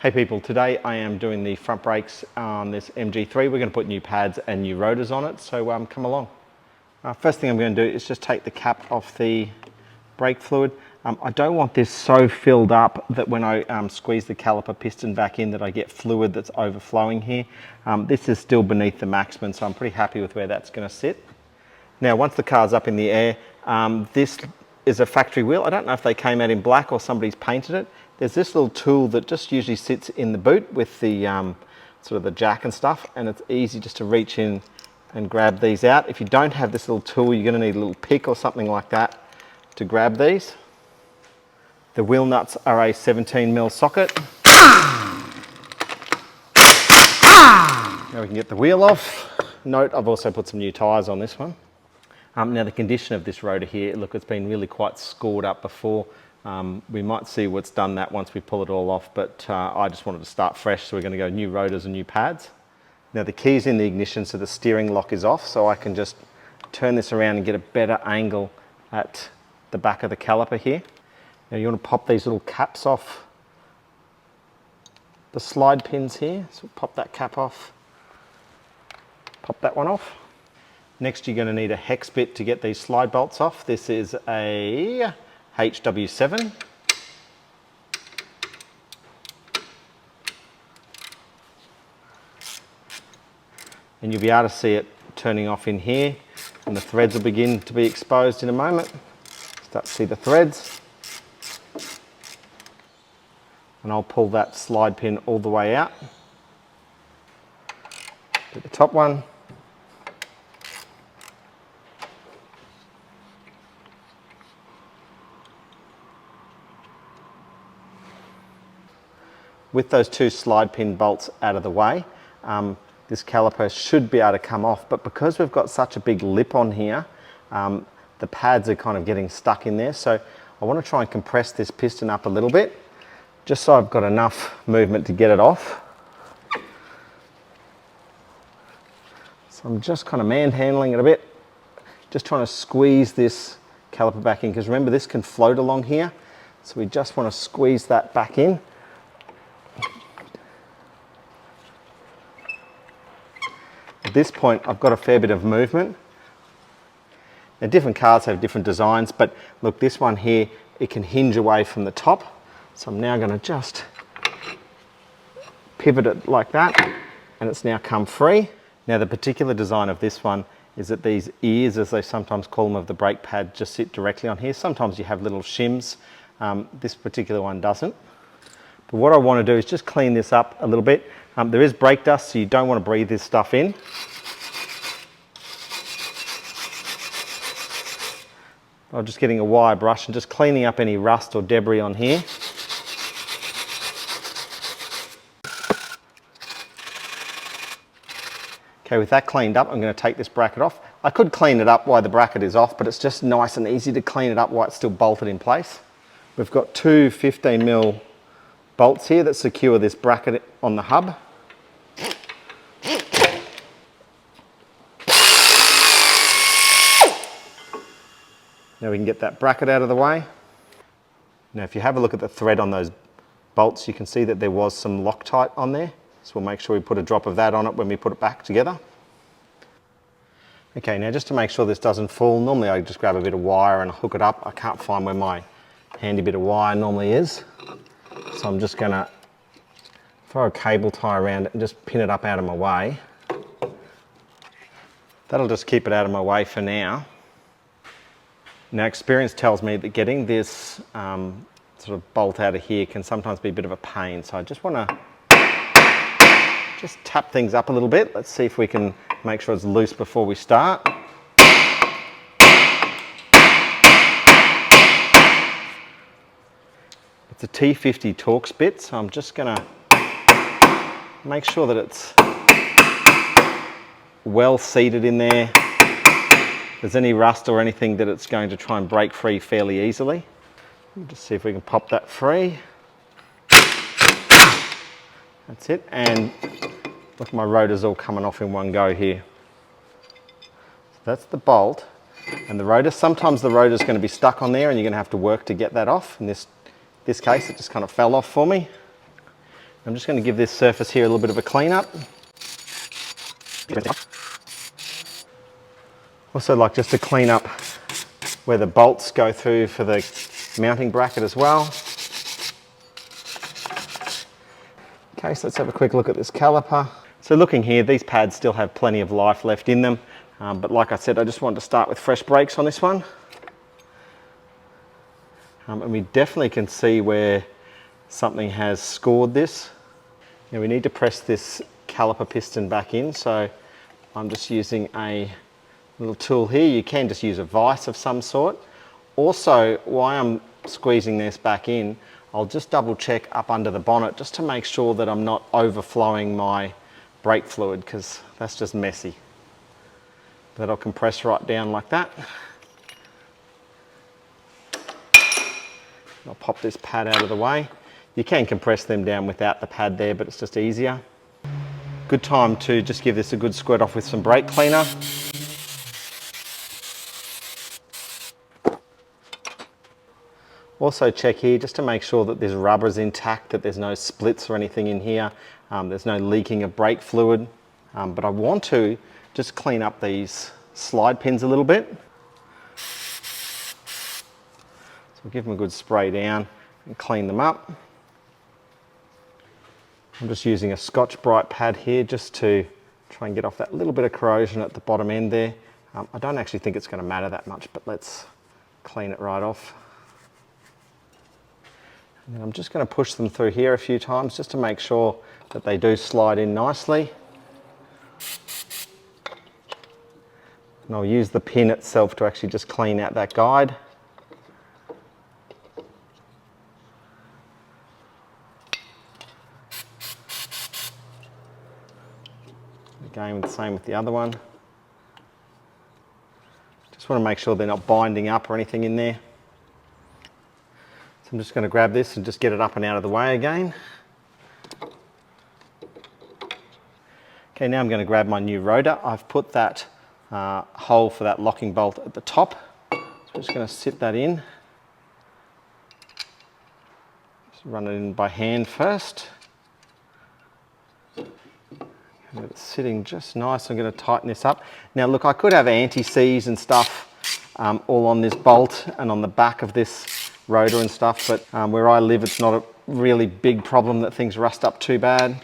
Hey people, today I am doing the front brakes on this MG3. We're going to put new pads and new rotors on it, so come along. First thing I'm going to do is just take the cap off the brake fluid. I don't want this so filled up that when I squeeze the caliper piston back in that I get fluid that's overflowing here. This is still beneath the maximum, so I'm pretty happy with where that's going to sit. Now once the car's up in the air, this is a factory wheel. I don't know if they came out in black or somebody's painted it. There's this little tool that just usually sits in the boot with the sort of the jack and stuff, and it's easy just to reach in and grab these out. If you don't have this little tool, you're going to need a little pick or something like that to grab these. The wheel nuts are a 17mm socket. Now we can get the wheel off. Note, I've also put some new tyres on this one. Now the condition of this rotor here, look, it's been really quite scored up before. We might see what's done that once we pull it all off, but I just wanted to start fresh, so we're going to go new rotors and new pads. Now the key's in the ignition, so the steering lock is off, so I can just turn this around and get a better angle at the back of the caliper here. Now you want to pop these little caps off the slide pins here, so pop that cap off, pop that one off. Next you're going to need a hex bit to get these slide bolts off. This is a HW7. And you'll be able to see it turning off in here, and the threads will begin to be exposed in a moment. Start to see the threads. And I'll pull that slide pin all the way out. Get the top one. With those two slide pin bolts out of the way, this caliper should be able to come off, but because we've got such a big lip on here, the pads are kind of getting stuck in there. So I want to try and compress this piston up a little bit, just so I've got enough movement to get it off. So I'm just kind of manhandling it a bit, just trying to squeeze this caliper back in, because remember this can float along here. So we just want to squeeze that back in. At this point, I've got a fair bit of movement. Now, different cars have different designs, but look, this one here, it can hinge away from the top. So I'm now going to just pivot it like that, and it's now come free. Now, the particular design of this one is that these ears, as they sometimes call them, of the brake pad just sit directly on here. Sometimes you have little shims. This particular one doesn't. But what I want to do is just clean this up a little bit. There is brake dust, so you don't want to breathe this stuff in. I'm just getting a wire brush and just cleaning up any rust or debris on here. Okay, with that cleaned up, I'm going to take this bracket off. I could clean it up while the bracket is off, but it's just nice and easy to clean it up while it's still bolted in place. We've got two 15mm bolts here that secure this bracket on the hub. Now we can get that bracket out of the way. Now if you have a look at the thread on those bolts, you can see that there was some Loctite on there. So we'll make sure we put a drop of that on it when we put it back together. Okay, now just to make sure this doesn't fall, normally I just grab a bit of wire and hook it up. I can't find where my handy bit of wire normally is. So I'm just going to throw a cable tie around it and just pin it up out of my way. That'll just keep it out of my way for now. Now experience tells me that getting this sort of bolt out of here can sometimes be a bit of a pain. So I just want to just tap things up a little bit. Let's see if we can make sure it's loose before we start. It's a T50 Torx bit, so I'm just going to make sure that it's well seated in there. If there's any rust or anything, that it's going to try and break free fairly easily. We'll just see if we can pop that free. That's it, and look, my rotor's all coming off in one go here. So that's the bolt, and the rotor. Sometimes the rotor's going to be stuck on there and you're going to have to work to get that off. In this case, it just kind of fell off for me. I'm just going to give this surface here a little bit of a clean up. Also like just to clean up where the bolts go through for the mounting bracket as well. Okay, so let's have a quick look at this caliper. So looking here, these pads still have plenty of life left in them, but like I said, I just wanted to start with fresh brakes on this one. And we definitely can see where something has scored this. Now we need to press this caliper piston back in, so I'm just using a little tool here. You can just use a vise of some sort. Also, while I'm squeezing this back in, I'll just double check up under the bonnet just to make sure that I'm not overflowing my brake fluid, because that's just messy. That'll compress right down like that. I'll pop this pad out of the way. You can compress them down without the pad there, but it's just easier. Good time to just give this a good squirt off with some brake cleaner. Also check here just to make sure that this rubber is intact, that there's no splits or anything in here. There's no leaking of brake fluid. But I want to just clean up these slide pins a little bit. So we'll give them a good spray down and clean them up. I'm just using a Scotch-Brite pad here just to try and get off that little bit of corrosion at the bottom end there. I don't actually think it's going to matter that much, but let's clean it right off. And I'm just going to push them through here a few times just to make sure that they do slide in nicely. And I'll use the pin itself to actually just clean out that guide. Again, the same with the other one. Just want to make sure they're not binding up or anything in there. So I'm just going to grab this and just get it up and out of the way again. Okay, now I'm going to grab my new rotor. I've put that hole for that locking bolt at the top. So I'm just going to sit that in. Just run it in by hand first. And it's sitting just nice. I'm going to tighten this up. Now look, I could have anti-seize and stuff all on this bolt and on the back of this rotor and stuff, but where I live it's not a really big problem that things rust up too bad.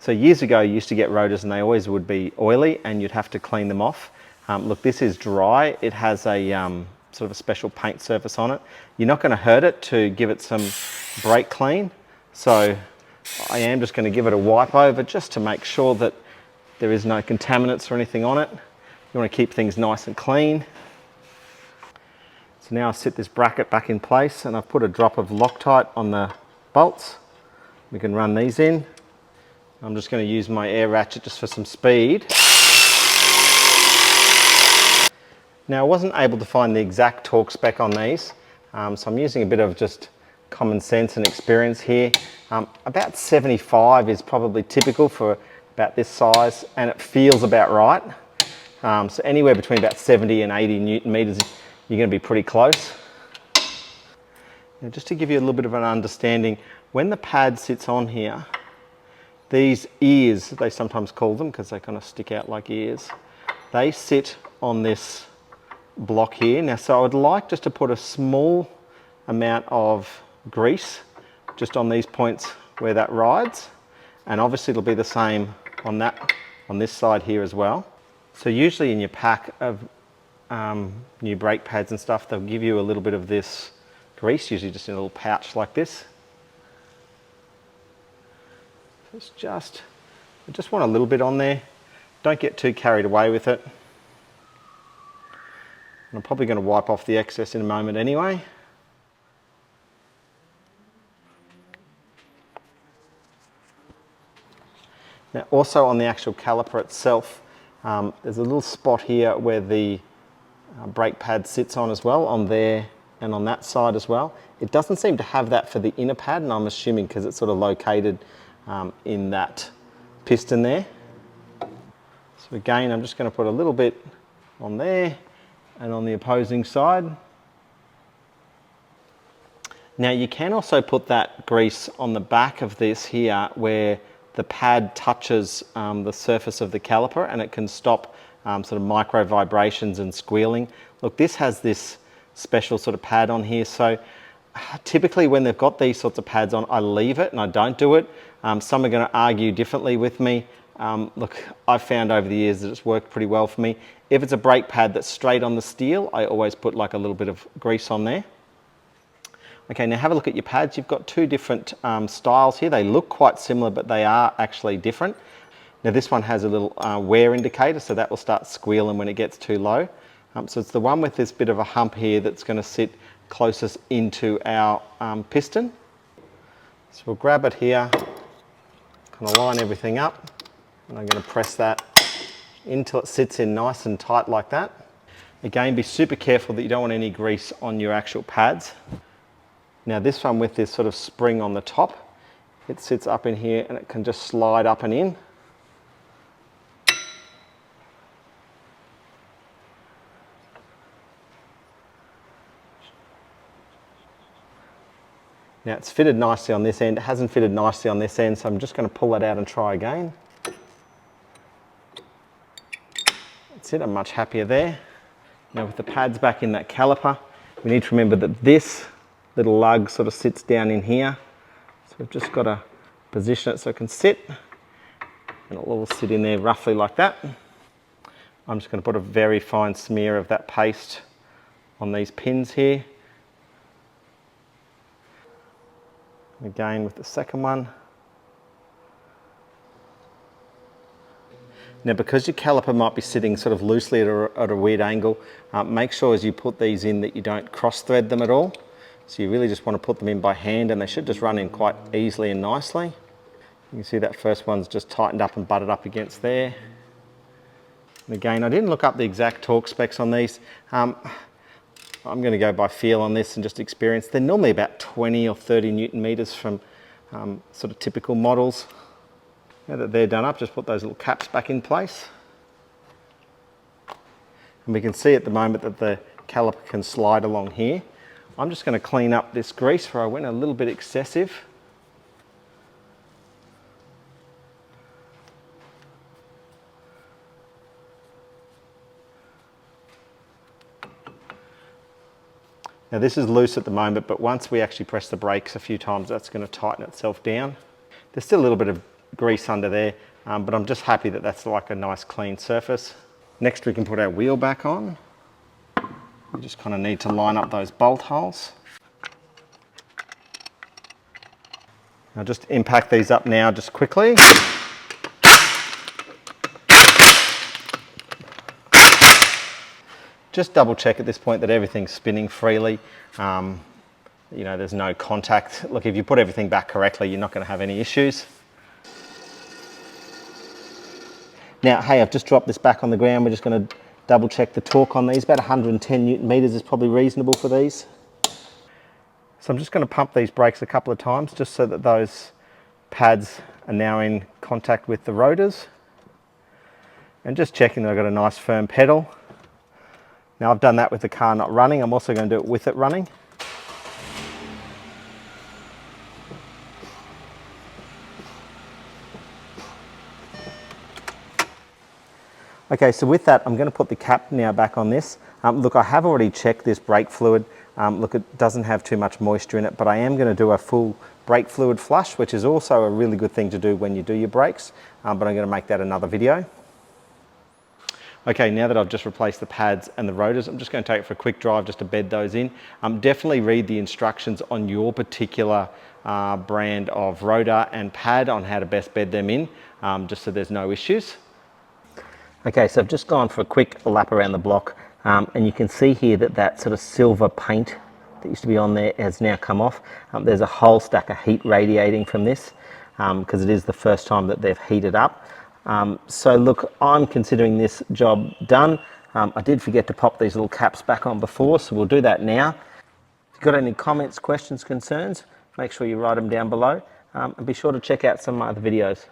So years ago you used to get rotors and they always would be oily and you'd have to clean them off. Look, this is dry. It has a sort of a special paint surface on it. You're not going to hurt it to give it some brake clean. So I am just going to give it a wipe over just to make sure that there is no contaminants or anything on it. You want to keep things nice and clean. So now I sit this bracket back in place and I've put a drop of Loctite on the bolts. We can run these in. I'm just going to use my air ratchet just for some speed. Now I wasn't able to find the exact torque spec on these, so I'm using a bit of just common sense and experience here. About 75 is probably typical for about this size and it feels about right. So anywhere between about 70 and 80 Newton meters, you're going to be pretty close. Now just to give you a little bit of an understanding, when the pad sits on here, these ears, they sometimes call them because they kind of stick out like ears, they sit on this block here. Now, so I would like just to put a small amount of grease just on these points where that rides, and obviously it'll be the same on this side here as well. So usually in your pack of new brake pads and stuff, they'll give you a little bit of this grease, usually just in a little pouch like this. It's just, I just want a little bit on there. Don't get too carried away with it. I'm probably going to wipe off the excess in a moment anyway. Now also on the actual caliper itself, there's a little spot here where the brake pad sits on as well, on there and on that side as well. It doesn't seem to have that for the inner pad, and I'm assuming because it's sort of located in that piston there. So again, I'm just going to put a little bit on there and on the opposing side. Now you can also put that grease on the back of this here where the pad touches the surface of the caliper, and it can stop sort of micro vibrations and squealing. Look, this has this special sort of pad on here, so typically when they've got these sorts of pads on, I leave it and I don't do it. Some are going to argue differently with me. Look, I've found over the years that it's worked pretty well for me. If it's a brake pad that's straight on the steel, I always put like a little bit of grease on there. Okay, now have a look at your pads. You've got two different styles here. They look quite similar, but they are actually different. Now this one has a little wear indicator, so that will start squealing when it gets too low. So it's the one with this bit of a hump here that's going to sit closest into our piston. So we'll grab it here, kind of line everything up, and I'm going to press that until it sits in nice and tight like that. Again, be super careful that you don't want any grease on your actual pads. Now this one with this sort of spring on the top, it sits up in here and it can just slide up and in. Now it's fitted nicely on this end. It hasn't fitted nicely on this end, so I'm just going to pull that out and try again. That's it, I'm much happier there. Now with the pads back in that caliper, we need to remember that this little lug sort of sits down in here. So we've just got to position it so it can sit, and it'll all sit in there roughly like that. I'm just going to put a very fine smear of that paste on these pins here. Again with the second one. Now because your caliper might be sitting sort of loosely at a weird angle, make sure as you put these in that you don't cross thread them at all. So you really just want to put them in by hand, and they should just run in quite easily and nicely. You can see that first one's just tightened up and butted up against there. And again, I didn't look up the exact torque specs on these. I'm going to go by feel on this and just experience. They're normally about 20 or 30 Newton meters from sort of typical models. Now that they're done up, just put those little caps back in place. And we can see at the moment that the caliper can slide along here. I'm just going to clean up this grease where I went a little bit excessive. Now this is loose at the moment, but once we actually press the brakes a few times, that's going to tighten itself down. There's still a little bit of grease under there, but I'm just happy that that's like a nice clean surface. Next we can put our wheel back on. We just kind of need to line up those bolt holes. I'll just impact these up now just quickly. Just double check at this point that everything's spinning freely. You know, there's no contact. Look, if you put everything back correctly, you're not going to have any issues. Now, hey, I've just dropped this back on the ground. We're just going to double check the torque on these. About 110 Newton meters is probably reasonable for these. So I'm just going to pump these brakes a couple of times just so that those pads are now in contact with the rotors. And just checking that I've got a nice firm pedal. Now I've done that with the car not running. I'm also going to do it with it running. Okay, so with that, I'm going to put the cap now back on this. Look, I have already checked this brake fluid. Look, it doesn't have too much moisture in it, but I am going to do a full brake fluid flush, which is also a really good thing to do when you do your brakes, but I'm going to make that another video. Okay, now that I've just replaced the pads and the rotors, I'm just going to take it for a quick drive just to bed those in. Definitely read the instructions on your particular brand of rotor and pad on how to best bed them in, just so there's no issues. Okay, so I've just gone for a quick lap around the block, and you can see here that that sort of silver paint that used to be on there has now come off. There's a whole stack of heat radiating from this because it is the first time that they've heated up. So look, I'm considering this job done. I did forget to pop these little caps back on before, so we'll do that now. If you've got any comments, questions, concerns, make sure you write them down below, and be sure to check out some of my other videos.